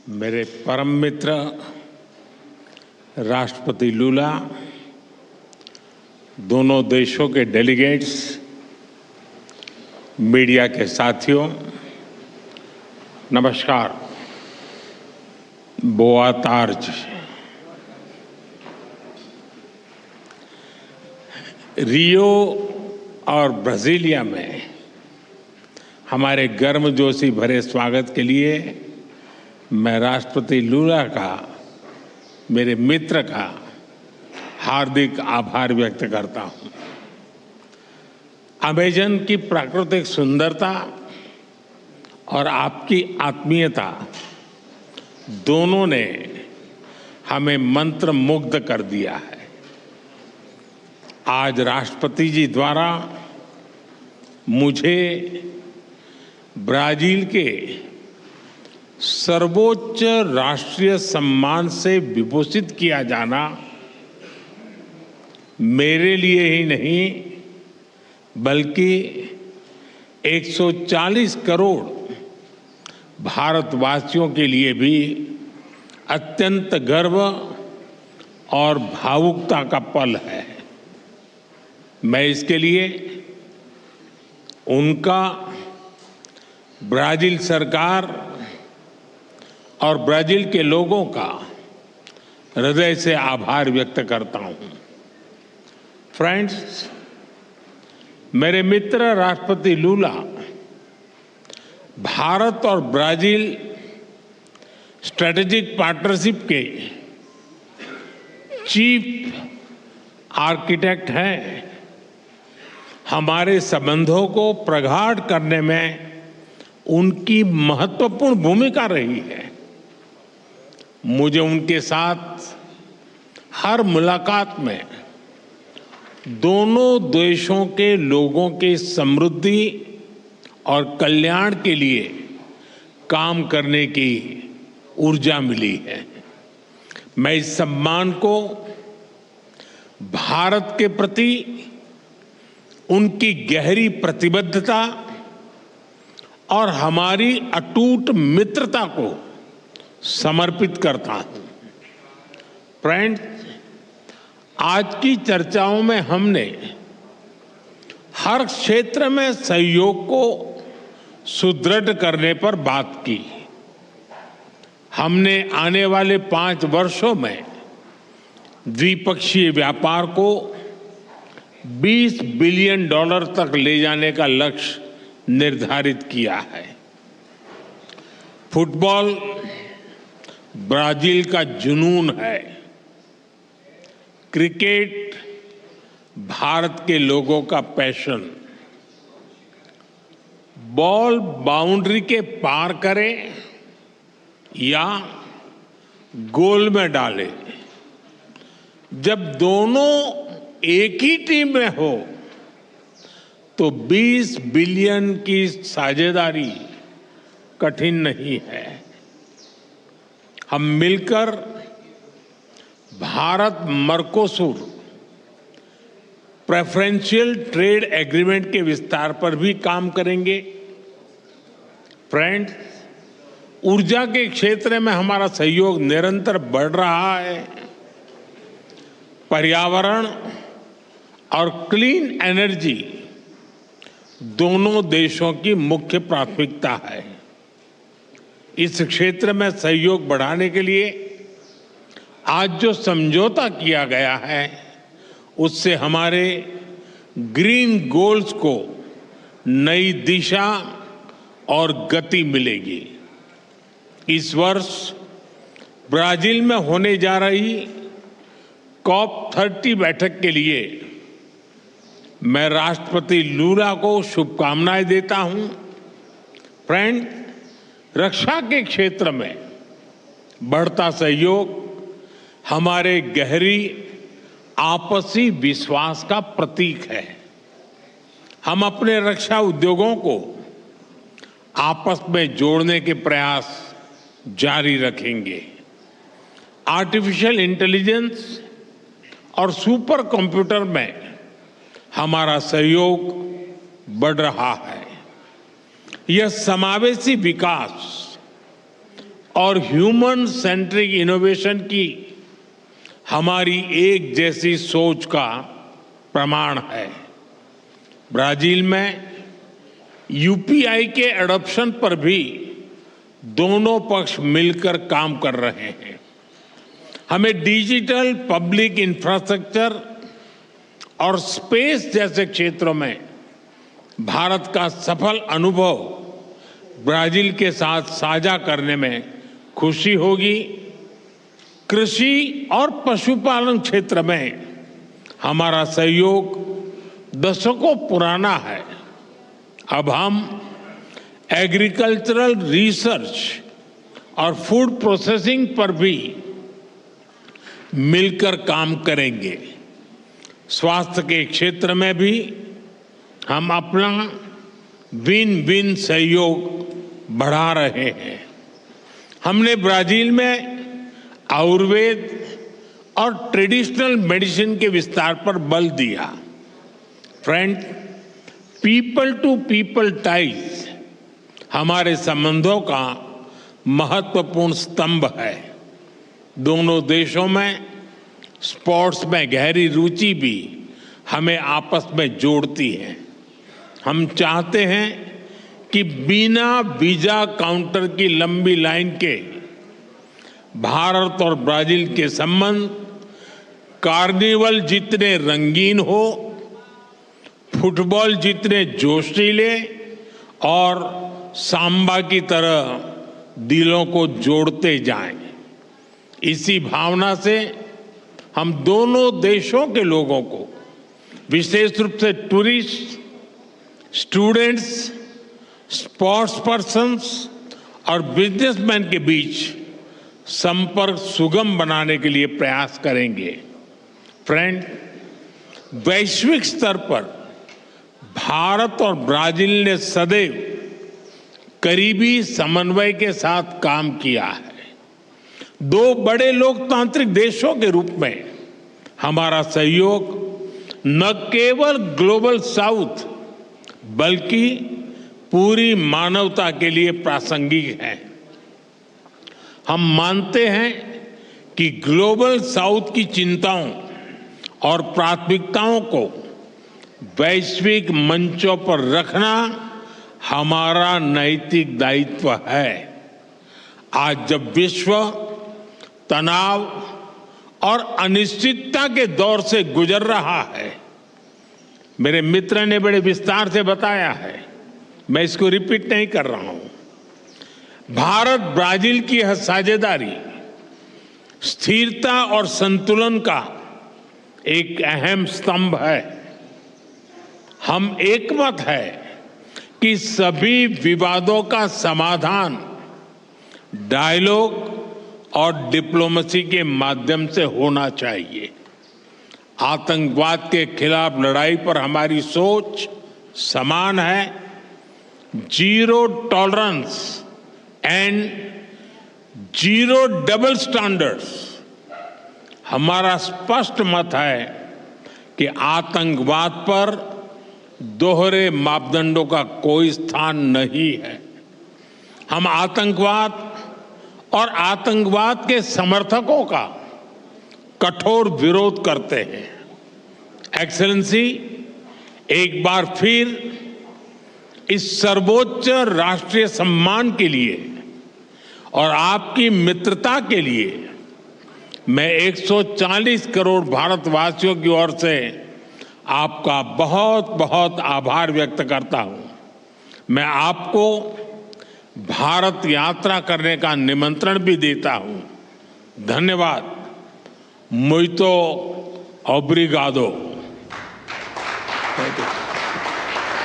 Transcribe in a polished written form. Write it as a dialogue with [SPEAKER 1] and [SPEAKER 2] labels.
[SPEAKER 1] मेरे परम मित्र राष्ट्रपति लूला, दोनों देशों के डेलीगेट्स, मीडिया के साथियों, नमस्कार। बोआ तार्ज। रियो और ब्राजीलिया में हमारे गर्मजोशी भरे स्वागत के लिए मैं राष्ट्रपति लूला का, मेरे मित्र का हार्दिक आभार व्यक्त करता हूं। अमेजन की प्राकृतिक सुंदरता और आपकी आत्मीयता दोनों ने हमें मंत्रमुग्ध कर दिया है। आज राष्ट्रपति जी द्वारा मुझे ब्राजील के सर्वोच्च राष्ट्रीय सम्मान से विभूषित किया जाना मेरे लिए ही नहीं बल्कि 140 करोड़ भारतवासियों के लिए भी अत्यंत गर्व और भावुकता का पल है। मैं इसके लिए उनका, ब्राजील सरकार और ब्राजील के लोगों का हृदय से आभार व्यक्त करता हूं। फ्रेंड्स, मेरे मित्र राष्ट्रपति लूला भारत और ब्राजील स्ट्रेटेजिक पार्टनरशिप के चीफ आर्किटेक्ट हैं। हमारे संबंधों को प्रगाढ़ करने में उनकी महत्वपूर्ण भूमिका रही है। मुझे उनके साथ हर मुलाकात में दोनों देशों के लोगों के समृद्धि और कल्याण के लिए काम करने की ऊर्जा मिली है। मैं इस सम्मान को भारत के प्रति उनकी गहरी प्रतिबद्धता और हमारी अटूट मित्रता को समर्पित करता हूं। फ्रेंड्स, आज की चर्चाओं में हमने हर क्षेत्र में सहयोग को सुदृढ़ करने पर बात की। हमने आने वाले 5 वर्षों में द्विपक्षीय व्यापार को $20 बिलियन तक ले जाने का लक्ष्य निर्धारित किया है। फुटबॉल ब्राजील का जुनून है। क्रिकेट भारत के लोगों का पैशन। बॉल बाउंड्री के पार करे या गोल में डाले, जब दोनों एक ही टीम में हो तो 20 बिलियन की साझेदारी कठिन नहीं है। हम मिलकर Bharat Mercosur preferential trade agreement के विस्तार पर भी काम करेंगे। फ्रेंड्स, ऊर्जा के क्षेत्र में हमारा सहयोग निरंतर बढ़ रहा है। पर्यावरण और क्लीन एनर्जी दोनों देशों की मुख्य प्राथमिकता है। इस क्षेत्र में सहयोग बढ़ाने के लिए आज जो समझौता किया गया है उससे हमारे ग्रीन गोल्स को नई दिशा और गति मिलेगी। इस वर्ष ब्राजील में होने जा रही COP30 बैठक के लिए मैं राष्ट्रपति लूला को शुभकामनाएं देता हूं। फ्रेंड, रक्षा के क्षेत्र में बढ़ता सहयोग हमारे गहरी आपसी विश्वास का प्रतीक है। हम अपने रक्षा उद्योगों को आपस में जोड़ने के प्रयास जारी रखेंगे। आर्टिफिशियल इंटेलिजेंस और सुपर कंप्यूटर में हमारा सहयोग बढ़ रहा है। यह समावेशी विकास और ह्यूमन सेंट्रिक इनोवेशन की हमारी एक जैसी सोच का प्रमाण है। ब्राजील में यूपीआई के एडॉप्शन पर भी दोनों पक्ष मिलकर काम कर रहे हैं। हमें डिजिटल पब्लिक इंफ्रास्ट्रक्चर और स्पेस जैसे क्षेत्रों में भारत का सफल अनुभव ब्राजील के साथ साझा करने में खुशी होगी। कृषि और पशुपालन क्षेत्र में हमारा सहयोग दशकों पुराना है। अब हम एग्रीकल्चरल रिसर्च और फूड प्रोसेसिंग पर भी मिलकर काम करेंगे। स्वास्थ्य के क्षेत्र में भी हम अपना विन विन सहयोग बढ़ा रहे हैं। हमने ब्राजील में आयुर्वेद और ट्रेडिशनल मेडिसिन के विस्तार पर बल दिया। Friend, people to people ties हमारे संबंधों का महत्वपूर्ण स्तंभ है। दोनों देशों में स्पोर्ट्स में गहरी रुचि भी हमें आपस में जोड़ती है। हम चाहते हैं कि बिना वीजा काउंटर की लंबी लाइन के भारत और ब्राजील के संबंध कार्निवल जितने रंगीन हो, फुटबॉल जितने जोशीले और सांबा की तरह दिलों को जोड़ते जाएं। इसी भावना से हम दोनों देशों के लोगों को, विशेष रूप से टूरिस्ट, स्टूडेंट्स, स्पोर्ट्स पर्सन्स और बिजनेसमैन के बीच संपर्क सुगम बनाने के लिए प्रयास करेंगे। फ्रेंड, वैश्विक स्तर पर भारत और ब्राजील ने सदैव करीबी समन्वय के साथ काम किया है। दो बड़े लोकतांत्रिक देशों के रूप में हमारा सहयोग न केवल ग्लोबल साउथ बल्कि पूरी मानवता के लिए प्रासंगिक है। हम मानते हैं कि ग्लोबल साउथ की चिंताओं और प्राथमिकताओं को वैश्विक मंचों पर रखना हमारा नैतिक दायित्व है। आज जब विश्व तनाव और अनिश्चितता के दौर से गुजर रहा है, मेरे मित्र ने बड़े विस्तार से बताया है, मैं इसको रिपीट नहीं कर रहा हूं। भारत ब्राजील की यह साझेदारी स्थिरता और संतुलन का एक अहम स्तंभ है। हम एकमत है कि सभी विवादों का समाधान डायलॉग और डिप्लोमेसी के माध्यम से होना चाहिए। आतंकवाद के खिलाफ लड़ाई पर हमारी सोच समान है। Zero tolerance and zero double standards हमारा स्पष्ट मत है कि आतंकवाद पर दोहरे मापदंडों का कोई स्थान नहीं है। हम आतंकवाद और आतंकवाद के समर्थकों का कठोर विरोध करते हैं। एक्सेलेंसी, एक बार फिर इस सर्वोच्च राष्ट्रीय सम्मान के लिए और आपकी मित्रता के लिए मैं 140 करोड़ भारतवासियों की ओर से आपका बहुत बहुत आभार व्यक्त करता हूं। मैं आपको भारत यात्रा करने का निमंत्रण भी देता हूं। धन्यवाद। मुइतो ओब्रिगादो। Thank you.